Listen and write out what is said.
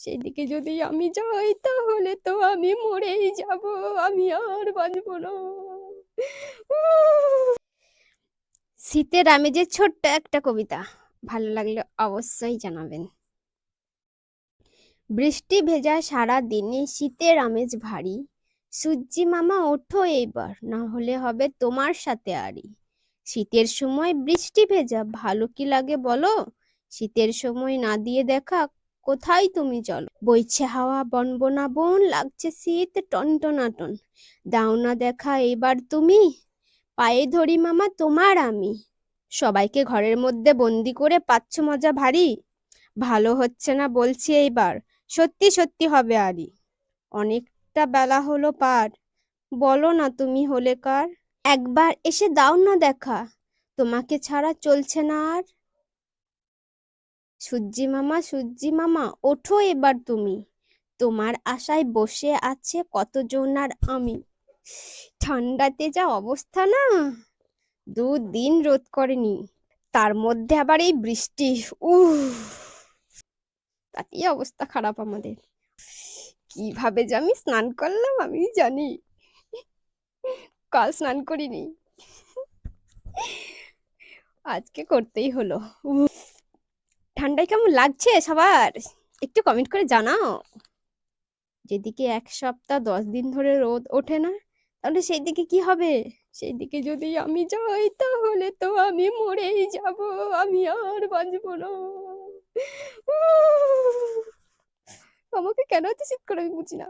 সেদিকে যদি আমি যাই তাহলে তো আমি মরেই যাব, আমি আর বাঁচবো না। শীতের আমেজের ছোট্ট একটা কবিতা, ভালো লাগলে অবশ্যই জানাবেন। বৃষ্টি ভেজা সারা দিনে শীতের আমেজ ভারী, সূর্যি মামা ওঠো এইবার, না হলে হবে তোমার সাথে আরি। শীতের সময় বৃষ্টি ভেজা ভালো কি লাগে বলো, শীতের সময় না দিয়ে দেখা কোথায় তুমি চলো। বইছে হাওয়া বনবনা বন, লাগছে শীত টনটনাটন, দাও না দেখা এইবার তুমি, পায়ে ধরি মামা তোমার আমি। সবাইকে ঘরের মধ্যে বন্দি করে পাচ্ছ মজা ভারী, ভালো হচ্ছে না বলছি এইবার, সত্যি সত্যি হবে আরই। অনেকটা বেলা হলো পার, বলো না তুমি হলে কার, একবার এসে দাও না দেখা, তোমাকে ছাড়া চলছে না আর। সূর্যি মামা ওঠো এবার তুমি, তোমার আশায় বসে আছে কতজন আর আমি। ঠান্ডাতে যা অবস্থা না, 2 দিন রোদ করেনি, তার মধ্যে আবার এই বৃষ্টি, উহ, তাতেই অবস্থা খারাপ আমাদের। কিভাবে যে আমি স্নান করলাম আমি জানি, কাল স্নান করিনি, আজকে করতেই হলো। ঠান্ডায় কেমন লাগছে সবার, একটু কমেন্ট করে জানাও। যেদিকে 1 সপ্তাহ 10 দিন ধরে রোদ ওঠে না, তাহলে সেই দিকে কি হবে? সেই দিকে যদি আমি যাই তাহলে তো আমি মরেই যাব, আমি আর বাঁচবো না। আমাকে কেন এত শীত করে আমি বুঝি না।